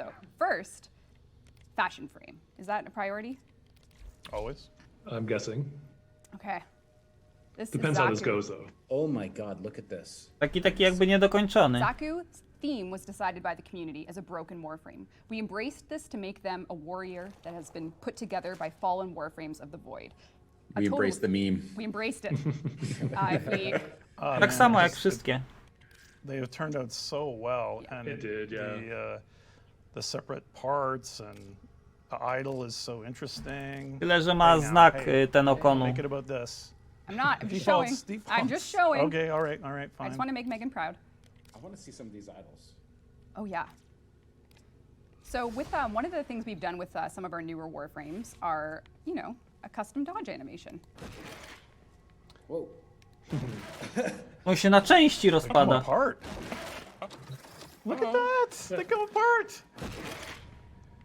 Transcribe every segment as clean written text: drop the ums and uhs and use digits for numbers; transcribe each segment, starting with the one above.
So first, fashion frame. Is that a priority? Always. I'm guessing. Okay. This Depends is how this Xaku. goes though. Oh my god, look at this. Taki jakby niedokończony. Xaku's theme was decided by the community as a broken Warframe. We embraced this to make them a warrior that has been put together by fallen Warframes of the Void. We embraced the meme. We embraced it. If we Tak samo jak wszystkie. They have turned out so well, and It did, yeah. The separate parts and the idol is so interesting. Tyle, że ma Hey, now, znak hey, Tenokonu. Make it about this. I'm not. I'm just Defaults, showing. defaults. I'm just showing. Okay, all right, I fine. just want to make Megan proud. I want to see some of these idols. Oh yeah. So with one of the things we've done with some of our newer Warframes are, you know, a custom dodge animation. Whoa. On się na części Come rozpada. apart. Look at that! They come apart.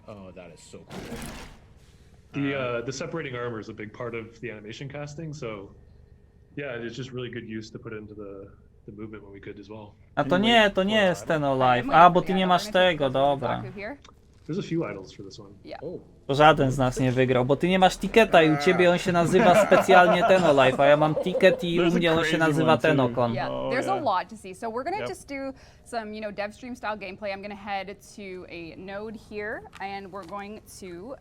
Oh, that is so cool. The separating armor is a big part of the animation casting, so yeah, it's just really good use to put into the movement when we could as well. A to nie jest TennoLive. A, bo ty nie masz tego, dobra. Xaku here. There's a few idols for this one. Yeah. Oh. To żaden z nas nie wygrał, bo ty nie masz tiketa i u ciebie on się nazywa specjalnie TennoLive, a ja mam ticket i u mnie on się nazywa Tenokon. Yeah, Oh, there's yeah. a lot to see. So we're gonna Yep. just do some, you know, dev stream style gameplay. I'm gonna head to a node here, and we're going to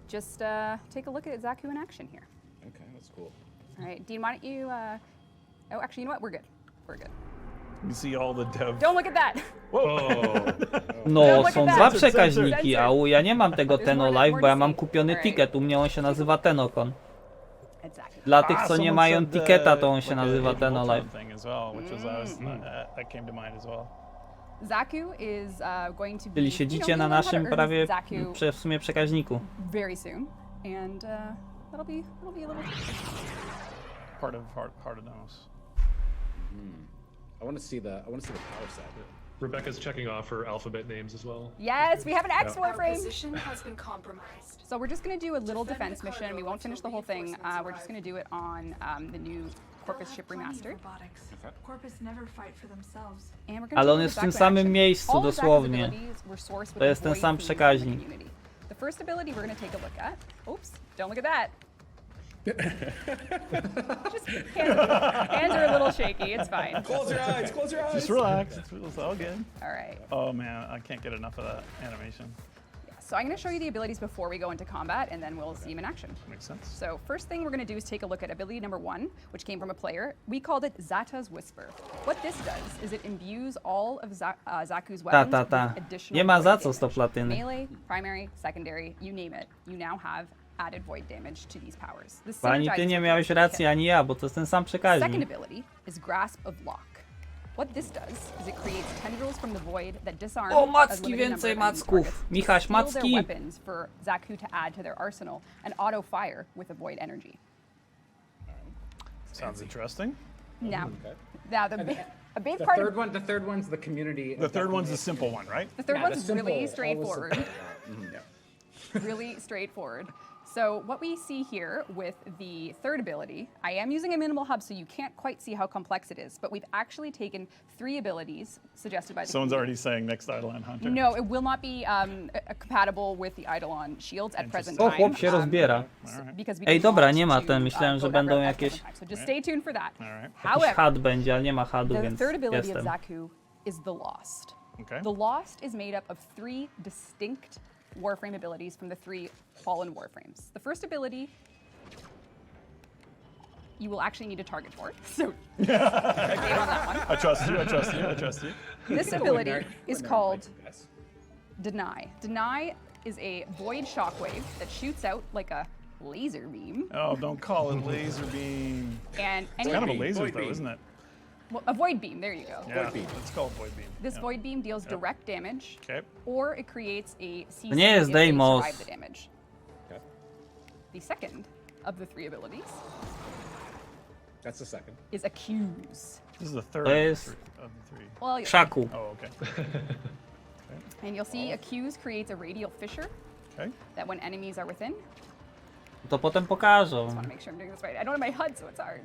just take a look at Xaku in action here. Okay, that's cool. All right, Dean, why don't you? Oh, actually, you know what? We're good. We're good. You see all the dev. Don't look at that. No, look są at dwa that. przekaźniki, a ja nie mam tego There's TennoLive, more bo ja to mam see. kupiony Alright. ticket, u mnie on się nazywa Tenokon. Exactly. Dla tych, co nie someone mają said, tiketa, to on się like a nazywa Voltron TennoLive. thing as well, which was that came to mind as well. Xaku is going to be. Czyli siedzicie na naszym prawie w sumie przekaźniku. Very soon, and that'll be a little. Part of those. I want to see the power set. Rebecca's checking off her alphabet names as well. Yes, we have an X Our Warframe. position has been compromised. So we're just going to do a little defense mission. We won't finish the whole thing. We're just going to do it on the new Corpus ship remastered. Corpus never fight for themselves. And we're gonna Ale take on a jest w look tym at Xaku in samym action. miejscu, All of Xaku's dosłownie. abilities were sourced with To jest the ten void sam themes from the przekaźnik. community. The first ability we're going to take a look at. Oops, don't look at that. Just hands are a little shaky. It's fine. Close your eyes. Close your eyes. Just relax. It's all good. All right. Oh man, I can't get enough of that animation. So I'm going to show you the abilities before we go into combat, and then we'll see them in action. Makes sense. So first thing we're going to do is take a look at ability number 1, which came from a player. We called it Zata's Whisper. What this does is it imbues all of Xaku's weapons with additional Nie ma za void co 100 damage. platyny. Melee, primary, secondary, you name it. You now have added void damage to these powers. This Bo ani ty synergizes nie with miałeś the racji, kit. ani ja, bo to jest ten sam Second przekaźnik. ability is Grasp of Lock. What this does is it creates tendrils from the void that disarm O, a macki, limited więcej number of enemy macków. targets to Michaś, steal macki. their weapons for Xaku to add to their arsenal and auto fire with a void energy. Sounds interesting. Now, Okay. now a big The part third of one. The third one's the community. The third one's the simple one, right? the third Yeah, one's the simple, really all the straightforward. Yeah. Really straightforward. So what we see here with the third ability, I am using a minimal hub, so you can't quite see how complex it is, but we've actually taken 3 abilities suggested by the Someone's community. already saying next Eidolon Hunter. No, it will not be compatible with the Eidolon shields at present O, time. chłop się rozbiera. Because we Ej, didn't dobra, want nie ma to, ten. Myślałem, go że będą over at jakieś- present time. So just stay tuned for that. Alright. Jakiś However, had będzie, ale nie ma hadu, the więc third ability jestem. of Xaku is the Lost. Okay. The Lost is made up of 3 distinct Warframe abilities from the 3 fallen Warframes. The first ability you will actually need a target for, so okay on that one. I trust you. I trust you. I trust you. This ability is We're called nerds, guys. Deny. Deny is a void shockwave that shoots out like a laser beam, Oh, don't call it laser beam. and It's kind of a beam, laser void though, beam. isn't it? well, a void beam. There you go. Yeah. beam. It's called void beam. This Yeah. void beam deals direct damage, Okay. or it creates a CC To nie jest if they Deimos. survive the damage. Okay. The second of the 3 abilities That's the second. is Accuse. This is the third To of the jest three. Well, Xaku. Oh, okay. and you'll see Accuse creates a radial fissure Okay. that when enemies are within, To potem pokażą. I want to make sure I'm doing this right. I don't have my HUD, so it's hard.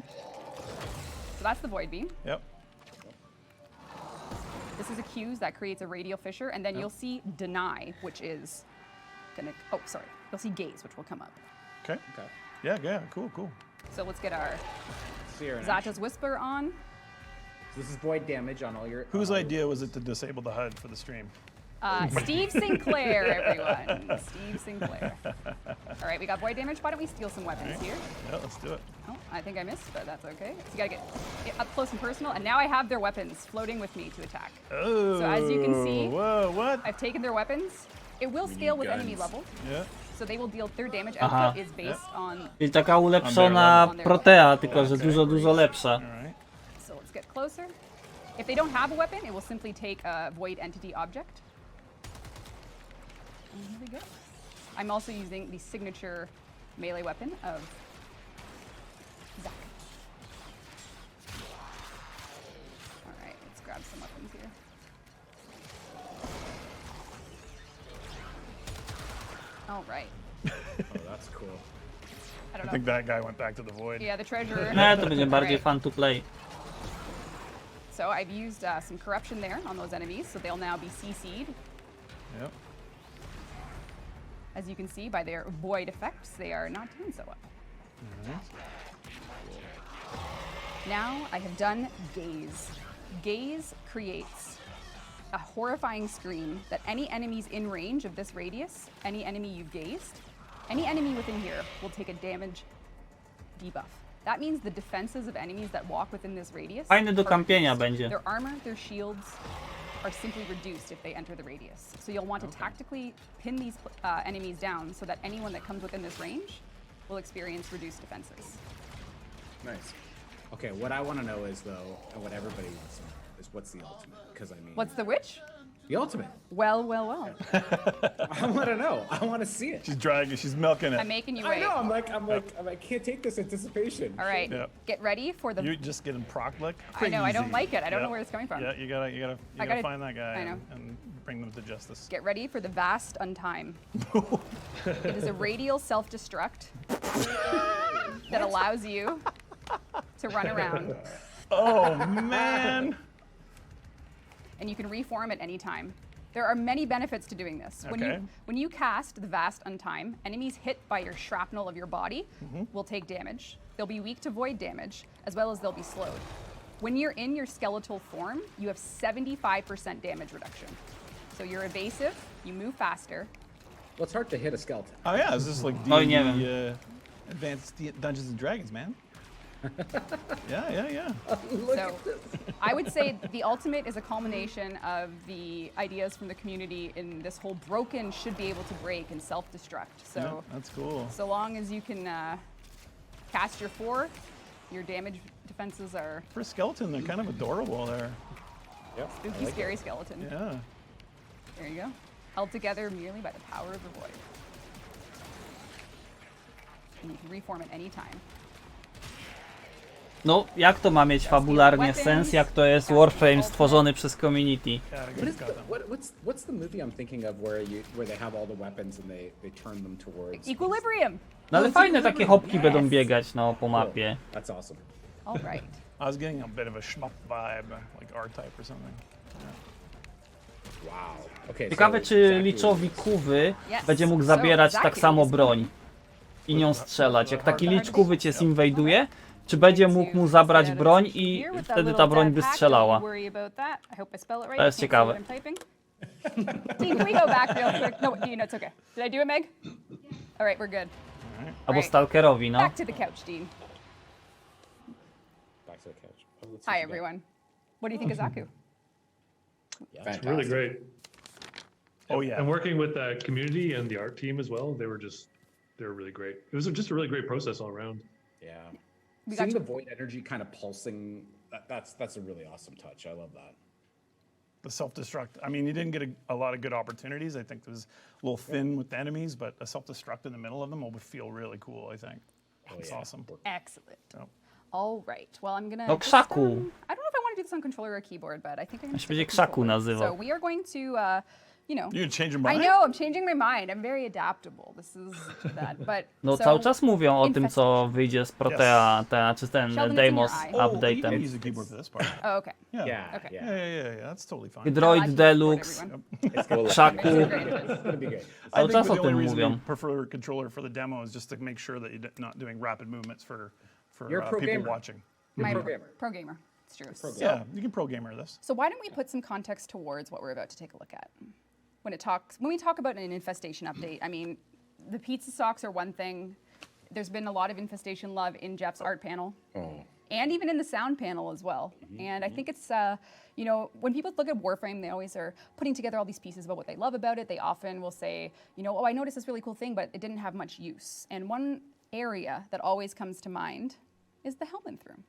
So that's the void beam. Yep. This is accuse that creates a radial fissure, and then you'll see deny, which is gonna, oh, sorry. You'll see gaze, which will come up. Okay. Okay. Yeah, cool. So let's get our See her in action. Zata's Whisper on. So this is void damage on all your. Whose on all your- idea was it to disable the HUD for the stream? Steve Sinclair, everyone. Steve Sinclair. All right, we got void damage. Why don't we steal some weapons here? Yeah, let's do it. Oh, I think I missed, but that's okay. So you gotta get up close and personal, and now I have their weapons floating with me to attack. Oh. So as you can see, Whoa, what? I've taken their weapons. It will scale with enemy guns. level, Yeah. so they will deal, their damage Aha. output is based on, Czyli taka ulepszona protea, tylko że Okay. dużo lepsza. All right. so let's get closer. If they don't have a weapon, it will simply take a void entity object. And here we go. I'm also using the signature melee weapon of Xaku. All right, let's grab some weapons here. All right. Oh, that's cool. I I don't think know. that guy went back to the void. Yeah, the treasurer. No, to będzie bardziej Alright. fun to play. So I've used some corruption there on those enemies, so they'll now be CC'd. Yep. As you can see by their void effects, they are not doing so well. Now I have done gaze. Gaze creates a horrifying scream that any enemies in range of this radius, any enemy you've gazed, any enemy within here will take a damage debuff. That means the defenses of enemies that walk within this radius Fajny do are kampienia reduced. będzie. Their armor, their shields are simply reduced if they enter the radius. So you'll want to tactically pin these enemies down so that anyone that comes within this range will experience reduced defenses. Nice. Okay, what I want to know is though, and what everybody wants to know is what's the ultimate? Because I mean, What's the which? the ultimate? Well, well, well. I want to know. I want to see it. She's milking it. I'm making you I wait. know. I'm like, I can't take this anticipation. All right, Yeah. get ready for the. You're just getting proc like I know, I don't crazy. like it. I don't know Yeah. where it's coming from. Yeah, you gotta gotta- find that guy I know. and bring them to justice. Get ready for the vast untime. It is a radial self-destruct that allows you to run around, Oh man! and you can reform at any time. There are many benefits to doing this. Okay. When you cast the vast untime, enemies hit by your shrapnel of your body will take damage. They'll be weak to void damage, as well as they'll be slowed. When you're in your skeletal form, you have 75% damage reduction. So you're evasive, you move faster. Well, it's hard to hit a skeleton. Oh yeah, this is like Oh, D&D, nie Advanced Dungeons and Dragons, man. Yeah. So I would say the ultimate is a culmination of the ideas from the community in this whole broken should be able to break and self-destruct. So Yeah, that's cool. so long as you can cast your 4, your damage defenses are For a skeleton, they're kind of adorable there. Yep. spooky, scary skeleton. Yeah. There you go. Held together merely by the power of the void. And you can reform at any time. No, jak to ma mieć fabularnie sens, jak to jest Warframe stworzony przez community? What is the, what's the movie I'm thinking of where they have all the weapons and they turn them towards Equilibrium! No ale fajne takie hopki będą biegać no po mapie. That's awesome. All right. I was getting a bit of a shmup vibe, like R-Type or something. Wow. Okay. Ciekawe so czy Xaku liczowi is- kuwy Yes. będzie mógł So, zabierać tak Xaku samo is- broń i nią strzelać. Jak taki licz kuwy cię zinwajduje, czy będzie mógł mu zabrać broń i wtedy ta broń by strzelała. To jest ciekawe. Dean, can we go back real quick? No, Dean, it's okay. Did I do it, Meg? All right, we're good. Albo Right. stalkerowi, no. Back to the couch, Dean. Back to the couch. Oh, let's see Hi, what you got. everyone. What do you think of Zaku? It's really great. Oh yeah. And working with the community and the art team as well, they were really great. It was just a really great process all around. Yeah. We got Seeing you. the void energy kind of pulsing, that's a really awesome touch. I love that. The self-destruct. I mean, you didn't get a lot of good opportunities. I think it was a little thin with the enemies, but a self-destruct in the middle of them will feel really cool, I think. It's yeah. awesome. Excellent. Yep. All right. Well, I'm gonna. No, just, Xaku. I don't know if I want to do this on controller or keyboard, but I think I'm gonna. On się stick będzie with Xaku controller. nazywał. So we are going to you know. You can change your I mind? know, I'm changing my mind. I'm very adaptable. This is that, but No so, cały czas mówią o tym, co wyjdzie z Protea, czy ten Sheldon, it's in Demos your eye. Oh, you can update'em. use the keyboard for this part. Oh, okay. Yeah. Yeah, Okay. yeah. Yeah, that's totally fine. I'll add Droid you to Deluxe, everyone. It's cool. Xaku. It's gonna be good. I Cały think czas the o only tym reason we mówią. prefer a controller for the demo is just to make sure that you're not doing rapid movements for You're a pro people gamer. watching. My pro gamer. Pro gamer. It's true. So, Yeah, you can pro gamer this. so why don't we put some context towards what we're about to take a look at? When we talk about an infestation update, I mean, the pizza socks are one thing. There's been a lot of infestation love in Jeff's art panel. And even in the sound panel as well. And I think it's, you know, when people look at Warframe, they always are putting together all these pieces about what they love about it. They often will say, you know, oh, I noticed this really cool thing, but it didn't have much use. And one area that always comes to mind is the Hellman's room.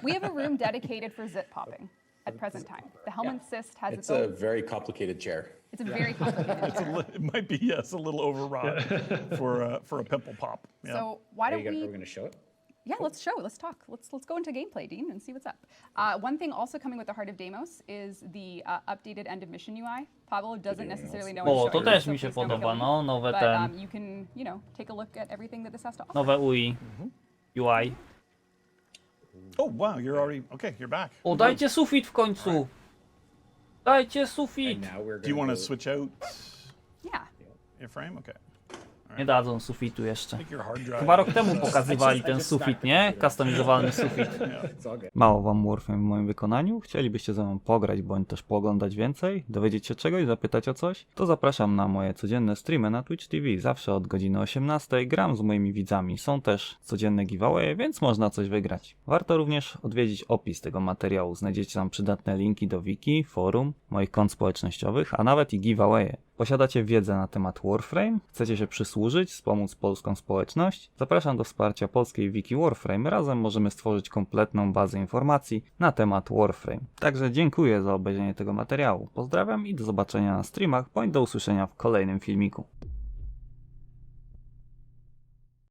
We have a room dedicated for zip popping at present time. The Hellman's cyst has its It's a own. very complicated chair. It's a very complicated chair. It might be, yes, a little overwrought for a pimple pop. Yeah. So why don't Are we? we gonna show it? Yeah, let's show. Let's talk. Let's go into gameplay, Dean, and see what's up. One thing also coming with the Heart of Deimos is the updated end of mission UI. Pablo doesn't necessarily know. O, what to to też show mi you, się so please don't podoba, kill no, me. nowe But ten, you can, you know, take a look at everything that this has to offer. nowe UI. UI. Oh, wow, you're already, okay, you're back. O, dajcie sufit w końcu! Dajcie And sufit! now we're Do you gonna want to switch out Yeah. your frame? Okay. Nie dadzą sufitu jeszcze. I think your hard drive. Chyba rok temu pokazywali ten sufit, nie? Customizowany sufit. It's all good. Mało wam Warframe w moim wykonaniu? Chcielibyście ze mną pograć, bądź też pooglądać więcej? Dowiedzieć się czegoś, zapytać o coś? To zapraszam na moje codzienne streamy na Twitch TV. Zawsze od godziny 18 gram z moimi widzami. Są też codzienne giveawaye, więc można coś wygrać. Warto również odwiedzić opis tego materiału. Znajdziecie tam przydatne linki do wiki, forum, moich kont społecznościowych, a nawet i giveawaye. Posiadacie wiedzę na temat Warframe? Chcecie się przysłużyć, wspomóc polską społeczność? Zapraszam do wsparcia polskiej wiki Warframe. Razem możemy stworzyć kompletną bazę informacji na temat Warframe. Także dziękuję za obejrzenie tego materiału. Pozdrawiam i do zobaczenia na streamach, bądź do usłyszenia w kolejnym filmiku.